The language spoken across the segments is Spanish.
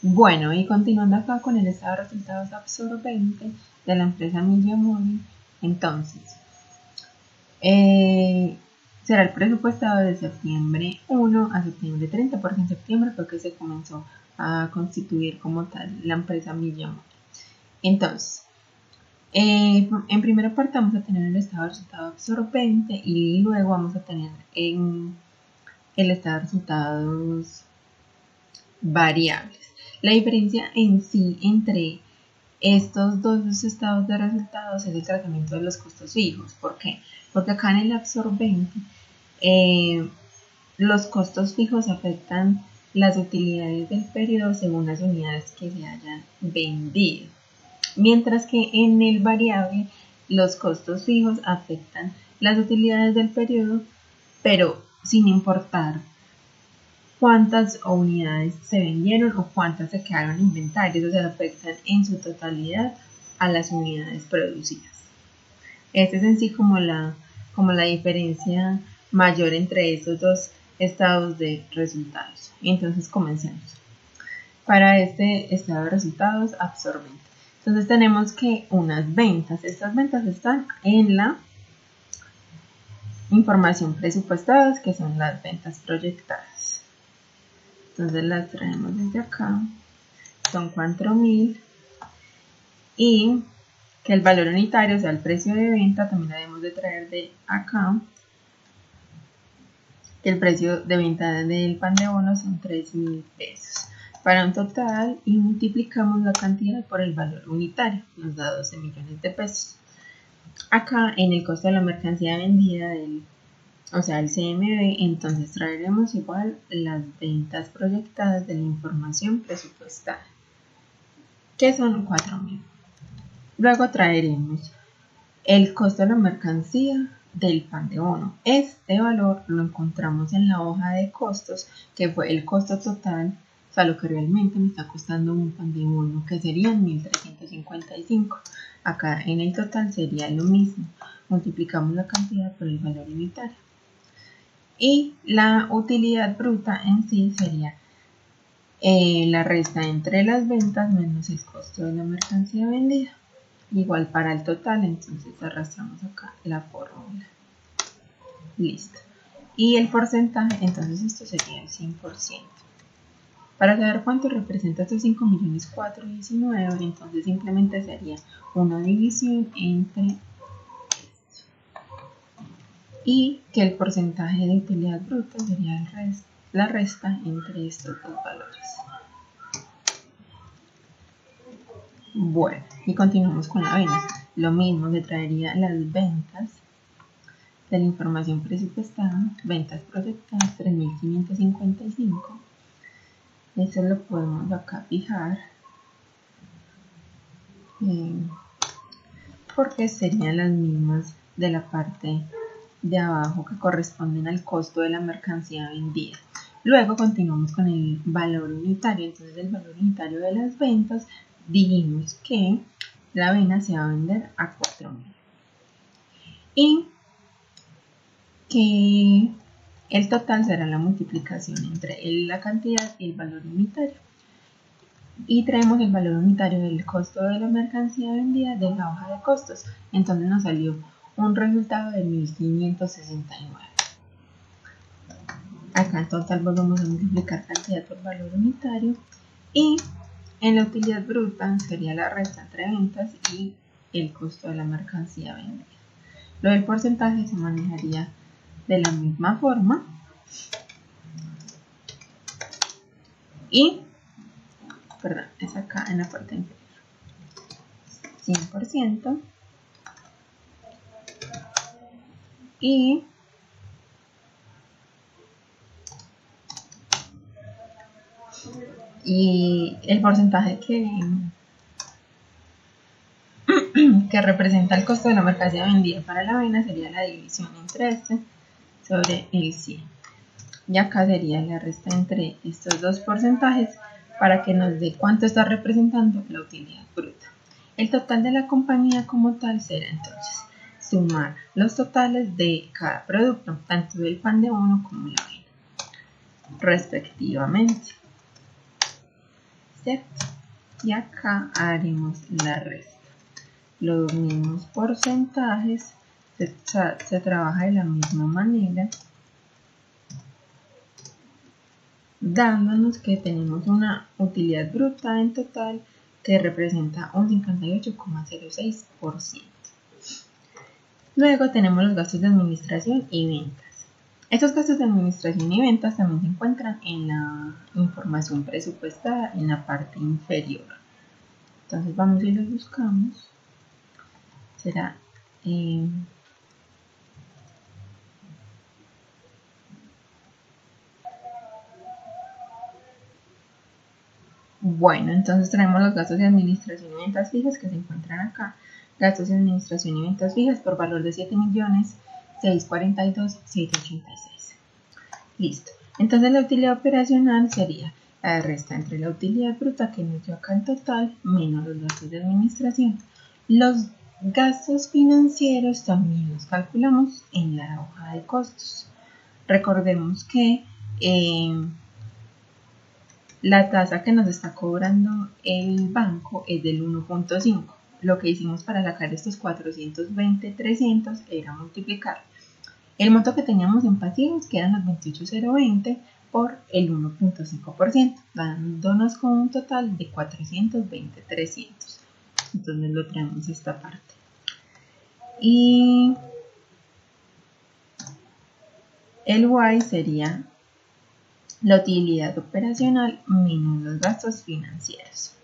Bueno, y continuando acá con el estado de resultados absorbente de la empresa Millamóvil, entonces, será el presupuestado de septiembre 1 a septiembre 30, porque en septiembre fue que se comenzó a constituir como tal la empresa Millamóvil. Entonces, en primera parte vamos a tener el estado de resultado absorbente y luego vamos a tener en el estado de resultados variables. La diferencia en sí entre estos dos estados de resultados es el tratamiento de los costos fijos. ¿Por qué? Porque acá en el absorbente los costos fijos afectan las utilidades del periodo según las unidades que se hayan vendido. Mientras que en el variable los costos fijos afectan las utilidades del periodo, pero sin importar cuántas unidades se vendieron o cuántas se quedaron en inventarios, o sea, afectan en su totalidad a las unidades producidas. Esta es en sí como la diferencia mayor entre estos dos estados de resultados. Entonces comencemos. Para este estado de resultados absorbente. Entonces tenemos que unas ventas. Estas ventas están en la información presupuestadas, que son las ventas proyectadas. Entonces las traemos desde acá. Son 4.000. Y que el valor unitario, o sea, el precio de venta, también la debemos de traer de acá. Que el precio de venta del pan de bono son 3.000 pesos. Para un total y multiplicamos la cantidad por el valor unitario, nos da 12 millones de pesos. Acá en el costo de la mercancía vendida, o sea, el CMB, entonces traeremos igual las ventas proyectadas de la información presupuestada, que son 4.000. Luego traeremos el costo de la mercancía del pan de bono. Este valor lo encontramos en la hoja de costos, que fue el costo total, o sea, lo que realmente me está costando un pan de bono, que serían 1.355. Acá en el total sería lo mismo. Multiplicamos la cantidad por el valor unitario. Y la utilidad bruta en sí sería la resta entre las ventas menos el costo de la mercancía vendida. Igual para el total, entonces arrastramos acá la fórmula. Listo. Y el porcentaje, entonces esto sería el 100%. Para saber cuánto representa estos 5.419.000, entonces simplemente sería una división entre esto. Y que el porcentaje de utilidad bruta sería la resta entre estos dos valores. Bueno, y continuamos con la venta. Lo mismo, se traería las ventas de la información presupuestada, ventas proyectadas 3.555. Eso lo podemos acá fijar porque serían las mismas de la parte de abajo que corresponden al costo de la mercancía vendida. Luego continuamos con el valor unitario. Entonces el valor unitario de las ventas, dijimos que la avena se va a vender a 4.000 y que el total será la multiplicación entre la cantidad y el valor unitario. Y traemos el valor unitario del costo de la mercancía vendida de la hoja de costos. Entonces nos salió un resultado de 1.569. Acá en total volvemos a multiplicar cantidad por valor unitario. Y en la utilidad bruta sería la resta entre ventas y el costo de la mercancía vendida. Lo del porcentaje se manejaría de la misma forma. Y, perdón, es acá en la parte inferior. 100%. Y el porcentaje que representa el costo de la mercancía vendida para la avena sería la división entre este sobre el 100. Y acá sería la resta entre estos dos porcentajes para que nos dé cuánto está representando la utilidad bruta. El total de la compañía como tal será entonces sumar los totales de cada producto, tanto del pan de bono como la avena, respectivamente. ¿cierto? Y acá haremos la resta. Los mismos porcentajes se trabaja de la misma manera, dándonos que tenemos una utilidad bruta en total que representa un 58,06%. Luego tenemos los gastos de administración y ventas. Estos gastos de administración y ventas también se encuentran en la información presupuestada en la parte inferior. Entonces vamos y los buscamos. Será bueno, entonces tenemos los gastos de administración y ventas fijas que se encuentran acá. Gastos de administración y ventas fijas por valor de 7.642.786. Listo. Entonces la utilidad operacional sería la resta entre la utilidad bruta que nos dio acá en total menos los gastos de administración. Los gastos financieros también los calculamos en la hoja de costos. Recordemos que la tasa que nos está cobrando el banco es del 1.5. Lo que hicimos para sacar estos 420.300 era multiplicar el monto que teníamos en pasivos, que eran los 28.020, por el 1.5%, dándonos con un total de 420.300. Entonces lo traemos a esta parte. Y el Y sería la utilidad operacional menos los gastos financieros,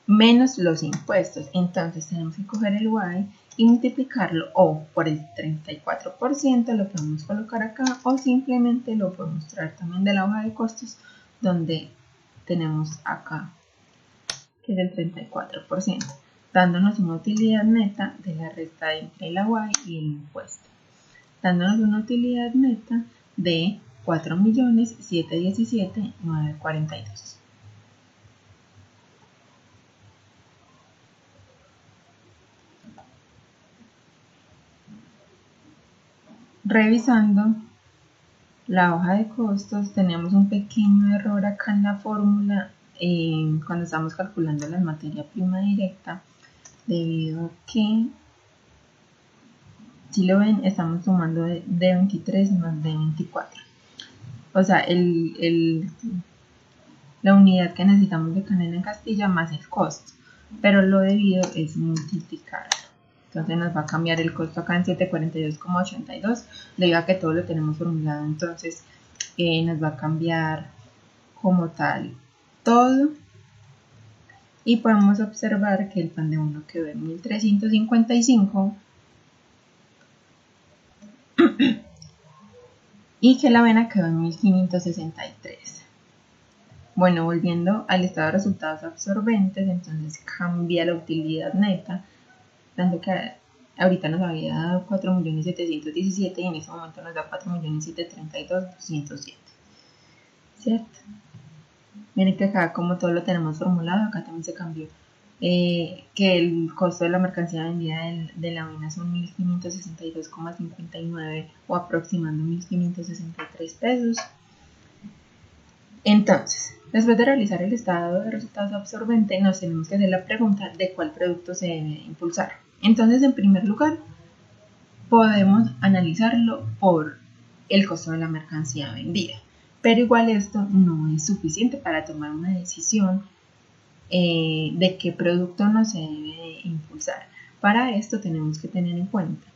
menos los impuestos. Entonces tenemos que coger el Y y multiplicarlo o por el 34%, lo podemos colocar acá, o simplemente lo podemos traer también de la hoja de costos, donde tenemos acá, que es el 34%, dándonos una utilidad neta de la resta entre la Y y el impuesto, dándonos una utilidad neta de 4.717.942. Revisando la hoja de costos, tenemos un pequeño error acá en la fórmula cuando estamos calculando la materia prima directa, debido a que, si lo ven, estamos sumando de 23 más de 24. O sea, la unidad que necesitamos de canela en Castilla más el costo, pero lo debido es multiplicar. Entonces nos va a cambiar el costo acá en 742,82 debido a que todo lo tenemos formulado. Entonces nos va a cambiar como tal todo. Y podemos observar que el pan de uno quedó en 1.355 y que la avena quedó en 1.563. Bueno, volviendo al estado de resultados absorbentes, entonces cambia la utilidad neta, dando que ahorita nos había dado 4.717.000 y en ese momento nos da 4.732.207, ¿cierto? Miren que acá, como todo lo tenemos formulado, acá también se cambió que el costo de la mercancía vendida de la avena son 1.562,59 o aproximando 1.563 pesos. Entonces, después de realizar el estado de resultados absorbente, nos tenemos que hacer la pregunta de cuál producto se debe impulsar. Entonces, en primer lugar, podemos analizarlo por el costo de la mercancía vendida. Pero igual esto no es suficiente para tomar una decisión de qué producto no se debe impulsar. Para esto tenemos que tener en cuenta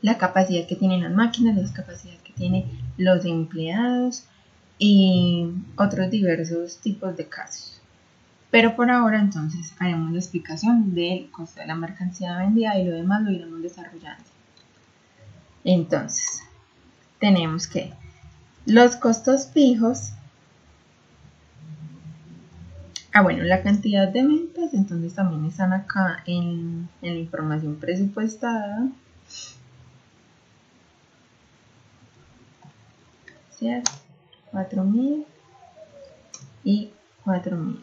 la capacidad que tienen las máquinas, la capacidad que tienen los empleados y otros diversos tipos de casos. Pero por ahora entonces haremos la explicación del costo de la mercancía vendida y lo demás lo iremos desarrollando. Entonces, tenemos que los costos fijos, bueno, la cantidad de ventas, entonces también están acá en la información presupuestada, ¿cierto? 4.000 y 4.000.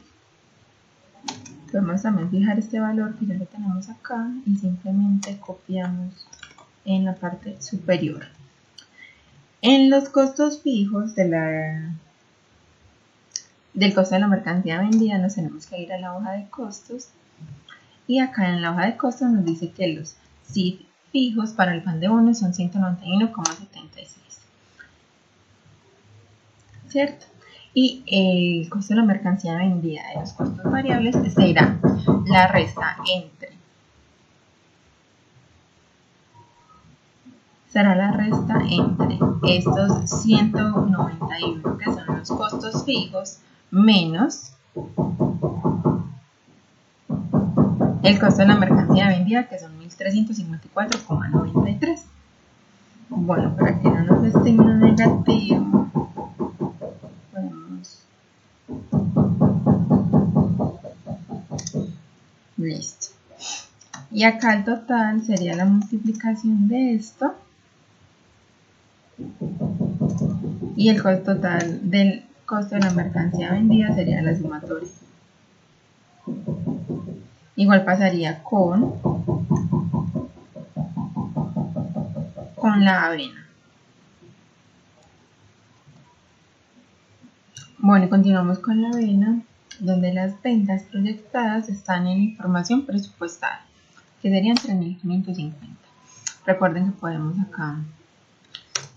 Podemos también fijar este valor que ya lo tenemos acá y simplemente copiamos en la parte superior. En los costos fijos del costo de la mercancía vendida nos tenemos que ir a la hoja de costos. Y acá en la hoja de costos nos dice que los CIF fijos para el pan de bono son 191,76. ¿Cierto? Y el costo de la mercancía vendida de los costos variables será la resta entre estos 191 que son los costos fijos menos el costo de la mercancía vendida que son 1.354,93. Bueno, para que no nos dé signo negativo, podemos... Listo. Y acá el total sería la multiplicación de esto y el costo total del costo de la mercancía vendida sería la sumatoria. Igual pasaría con la avena. Bueno, y continuamos con la avena, donde las ventas proyectadas están en información presupuestal, que serían 3.550. Recuerden que podemos acá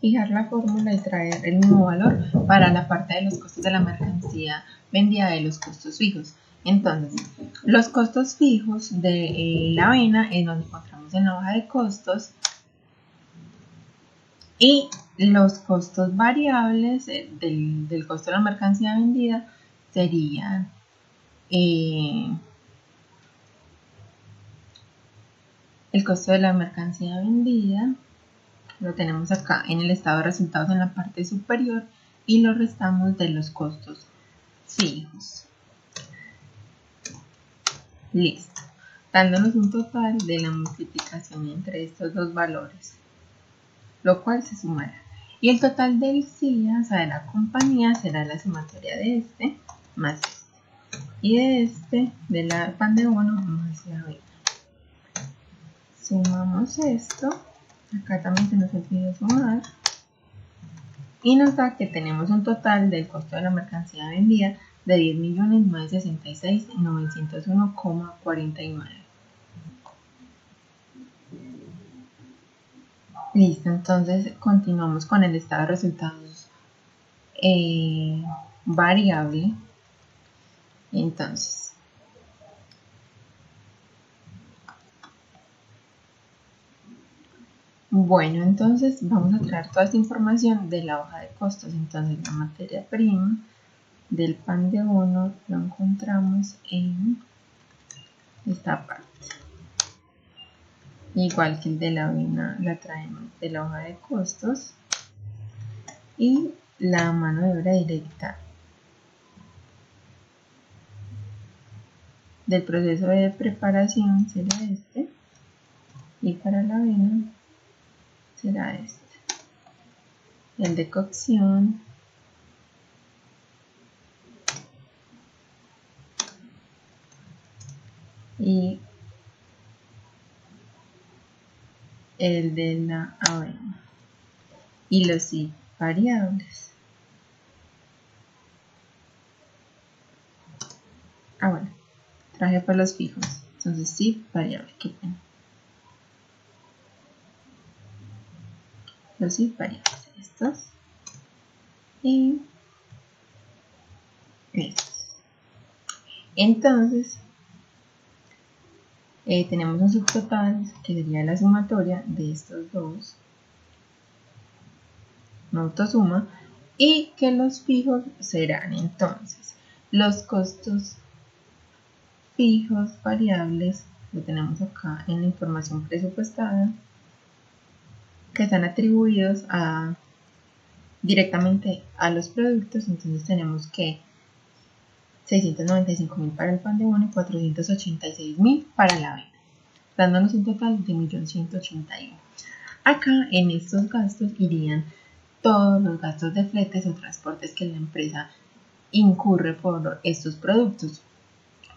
fijar la fórmula y traer el mismo valor para la parte de los costos de la mercancía vendida de los costos fijos. Entonces, los costos fijos de la avena es donde encontramos en la hoja de costos, y los costos variables del costo de la mercancía vendida serían el costo de la mercancía vendida, lo tenemos acá en el estado de resultados en la parte superior, y lo restamos de los costos fijos. Listo, dándonos un total de la multiplicación entre estos dos valores, lo cual se sumará. Y el total del CIA, o sea, de la compañía, será la sumatoria de este más este. Y de este, de la pan de bono, más la avena. Sumamos esto. Acá también se nos olvidó sumar. Y nos da que tenemos un total del costo de la mercancía vendida de 10.966.901,49. Listo, entonces continuamos con el estado de resultados variable. Entonces, bueno, entonces vamos a traer toda esta información de la hoja de costos. Entonces, la materia prima del pan de bono lo encontramos en esta parte. Igual que el de la avena, la traemos de la hoja de costos, y la mano de obra directa del proceso de preparación será este, y para la avena será este. El de cocción y el de la avena, y los sí variables. Bueno, traje para los fijos, entonces sí variable, qué pena. Los sí variables, estos y estos. Entonces tenemos un subtotal que sería la sumatoria de estos dos, una autosuma, y que los fijos serán entonces los costos fijos variables, lo tenemos acá en la información presupuestada, que están atribuidos directamente a los productos. Entonces tenemos que 695.000 para el pan de bono y 486.000 para la avena, dándonos un total de 1.181.000. Acá en estos gastos irían todos los gastos de fletes o transportes que la empresa incurre por estos productos,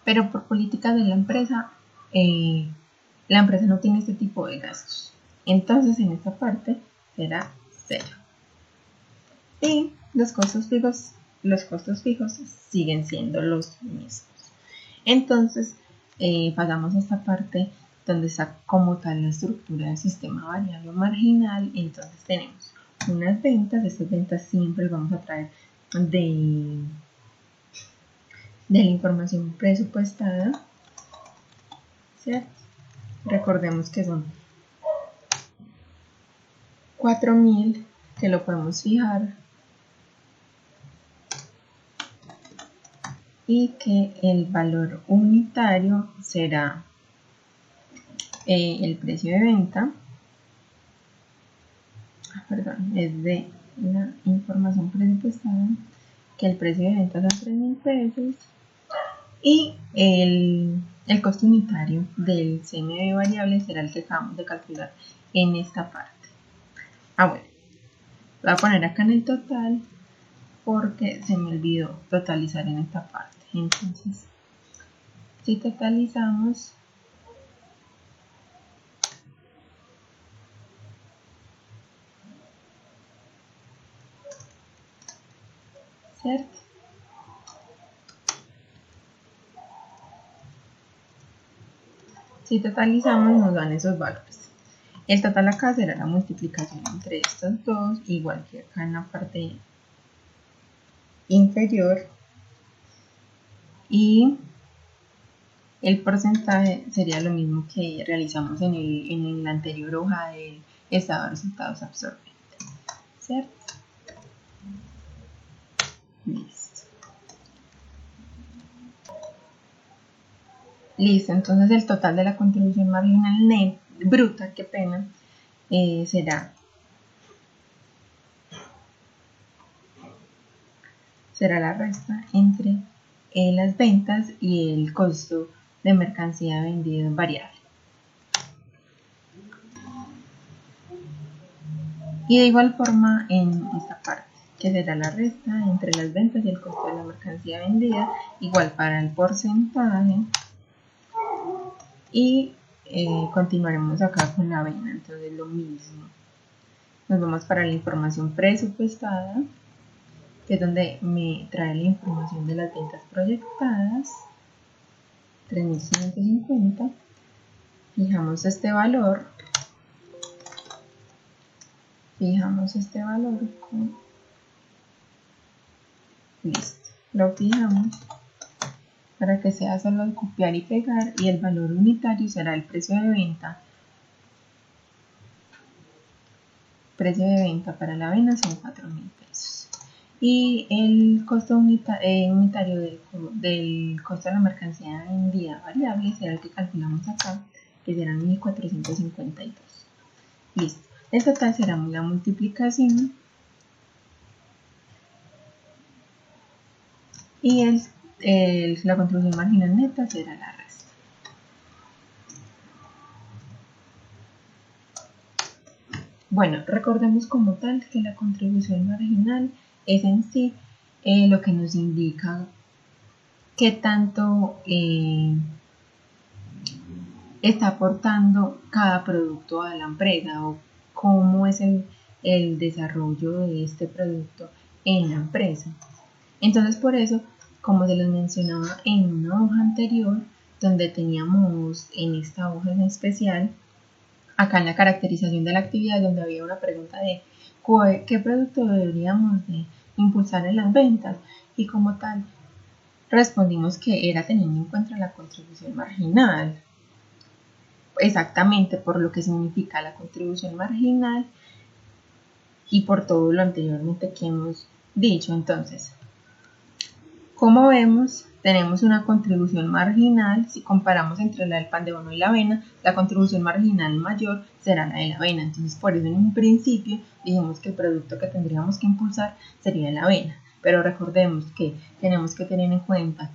pero por política de la empresa no tiene este tipo de gastos. Entonces en esta parte será 0. Y los costos fijos los costos fijos siguen siendo los mismos. Entonces, pasamos a esta parte donde está como tal la estructura del sistema variable o marginal. Entonces tenemos unas ventas, estas ventas siempre las vamos a traer de la información presupuestada, ¿cierto? Recordemos que son 4.000, que lo podemos fijar, y que el valor unitario será el precio de venta, es de la información presupuestada, que el precio de venta son 3.000 pesos, y el costo unitario del CMB variable será el que acabamos de calcular en esta parte. Bueno, voy a poner acá en el total porque se me olvidó totalizar en esta parte. Entonces, si totalizamos, ¿cierto? Si totalizamos, nos dan esos valores. El total acá será la multiplicación entre estos dos, igual que acá en la parte inferior, y el porcentaje sería lo mismo que realizamos en la anterior hoja del estado de resultados absorbente, ¿cierto? Listo. Listo, entonces el total de la contribución marginal net, bruta, qué pena, será la resta entre las ventas y el costo de mercancía vendida variable. Y de igual forma en esta parte, que será la resta entre las ventas y el costo de la mercancía vendida, igual para el porcentaje. Y continuaremos acá con la avena, entonces lo mismo. Nos vamos para la información presupuestada, que es donde me trae la información de las ventas proyectadas, 3.150. Fijamos este valor. Listo, lo fijamos para que sea solo copiar y pegar, y el valor unitario será el precio de venta. Precio de venta para la avena son 4.000 pesos. Y el costo unitario del costo de la mercancía vendida variable será el que calculamos acá, que serán 1.452. Listo. El total será la multiplicación y la contribución marginal neta será la resta. Bueno, recordemos como tal que la contribución marginal es en sí lo que nos indica qué tanto está aportando cada producto a la empresa, o cómo es el desarrollo de este producto en la empresa. Entonces, por eso, como se les mencionaba en una hoja anterior, donde teníamos en esta hoja en especial, acá en la caracterización de la actividad, donde había una pregunta de qué producto deberíamos de impulsar en las ventas, y como tal respondimos que era teniendo en cuenta la contribución marginal, exactamente por lo que significa la contribución marginal y por todo lo anteriormente que hemos dicho. Entonces, como vemos, tenemos una contribución marginal. Si comparamos entre la del pan de bono y la avena, la contribución marginal mayor será la de la avena. Entonces, por eso en un principio dijimos que el producto que tendríamos que impulsar sería la avena. Pero recordemos que tenemos que tener en cuenta,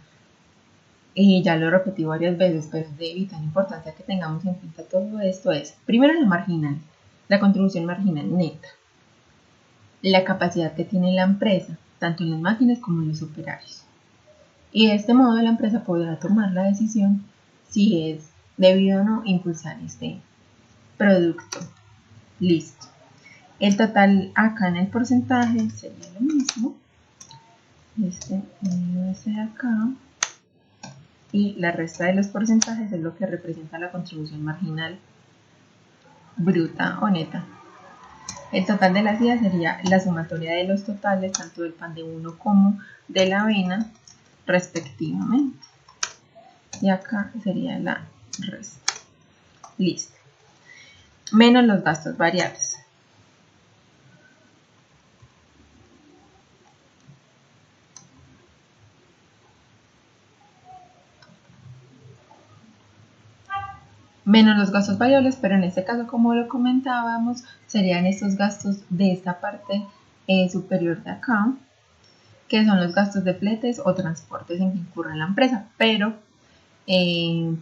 y ya lo repetí varias veces, pero es de vital importancia que tengamos en cuenta todo esto, es primero la marginal, la contribución marginal neta, la capacidad que tiene la empresa, tanto en las máquinas como en los operarios. Y de este modo la empresa podrá tomar la decisión si es debido o no impulsar este producto. Listo. El total acá en el porcentaje sería lo mismo. este de acá, y la resta de los porcentajes es lo que representa la contribución marginal bruta o neta. El total de las días sería la sumatoria de los totales tanto del pan de uno como de la avena respectivamente. Y acá sería la resta. Listo. Menos los gastos variables. Menos los gastos variables, pero en este caso, como lo comentábamos, serían estos gastos de esta parte superior de acá, que son los gastos de fletes o transportes en que incurre la empresa, pero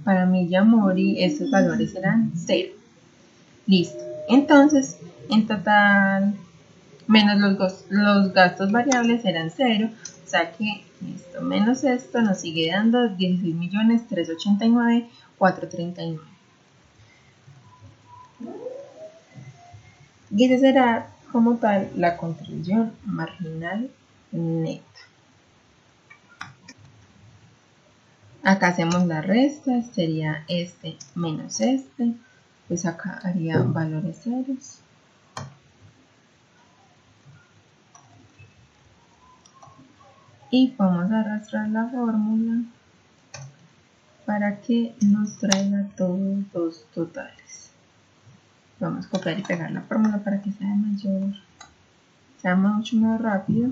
para Milla Mori estos valores serán 0. Listo. Entonces, en total, menos los gastos variables serán 0, o sea que esto menos esto nos sigue dando 16.389.439. Y esa será como tal la contribución marginal neta. Acá hacemos la resta, sería este menos este, pues acá haría valores ceros. Y vamos a arrastrar la fórmula para que nos traiga todos los totales. Vamos a copiar y pegar la fórmula para que sea mucho más rápido.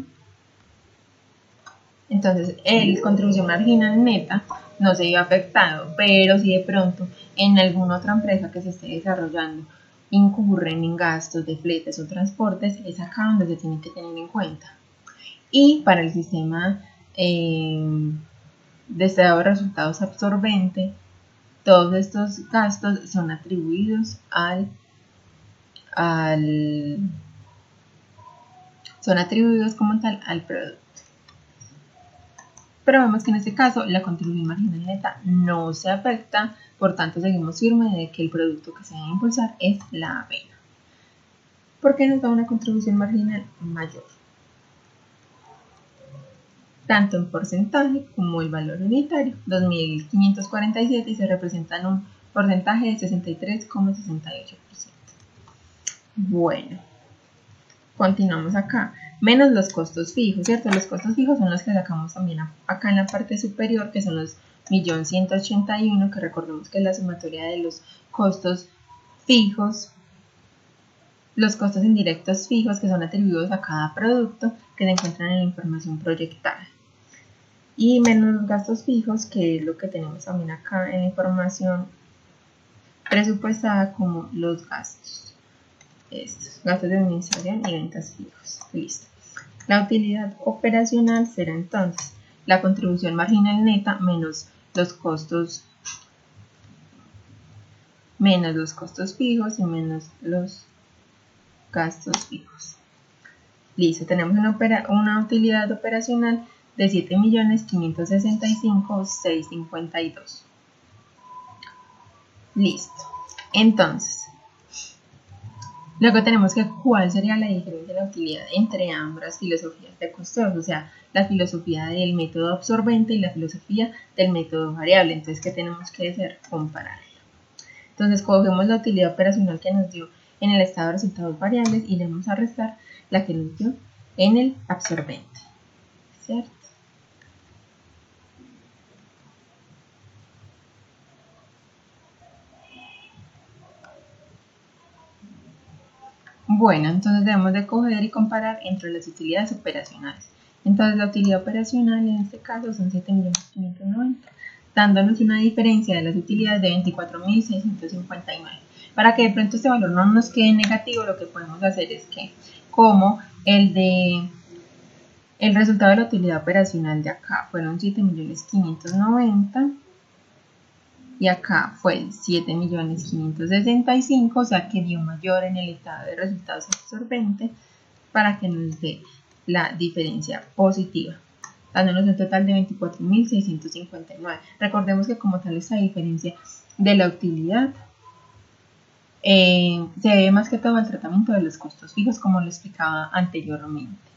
Entonces, el contribución marginal neta no se vio afectado, pero si de pronto en alguna otra empresa que se esté desarrollando incurren en gastos de fletes o transportes, es acá donde se tiene que tener en cuenta. Y para el sistema de estado de resultados absorbente, todos estos gastos son atribuidos son atribuidos como tal al producto. Pero vemos que en este caso la contribución marginal neta no se afecta, por tanto seguimos firmes de que el producto que se va a impulsar es la avena, porque nos da una contribución marginal mayor, tanto en porcentaje como el valor unitario, 2.547, y se representa en un porcentaje de 63,68%. Bueno, continuamos acá. Menos los costos fijos, ¿cierto? Los costos fijos son los que sacamos también acá en la parte superior, que son los 1.181.000, que recordemos que es la sumatoria de los costos fijos, los costos indirectos fijos que son atribuidos a cada producto que se encuentran en la información proyectada. Y menos los gastos fijos, que es lo que tenemos también acá en la información presupuestada como los gastos. Estos, gastos de administración y ventas fijos. Listo. La utilidad operacional será entonces la contribución marginal neta menos los costos fijos y menos los gastos fijos. Listo, tenemos una utilidad operacional de 7.565.652. Listo. Entonces, luego tenemos que cuál sería la diferencia de la utilidad entre ambas filosofías de costeos, o sea, la filosofía del método absorbente y la filosofía del método variable. Entonces, ¿qué tenemos que hacer? Compararla. Entonces, cogemos la utilidad operacional que nos dio en el estado de resultados variables y le vamos a restar la que nos dio en el absorbente, ¿cierto? Bueno, entonces debemos de coger y comparar entre las utilidades operacionales. Entonces la utilidad operacional en este caso son 7.590.000, dándonos una diferencia de las utilidades de 24.659. Para que de pronto este valor no nos quede negativo, lo que podemos hacer es que, como el resultado de la utilidad operacional de acá fueron 7.590.000 y acá fue 7.565.000, o sea que dio mayor en el estado de resultados absorbente, para que nos dé la diferencia positiva, dándonos un total de 24.659. Recordemos que como tal esta diferencia de la utilidad se debe más que todo al tratamiento de los costos fijos, como lo explicaba anteriormente.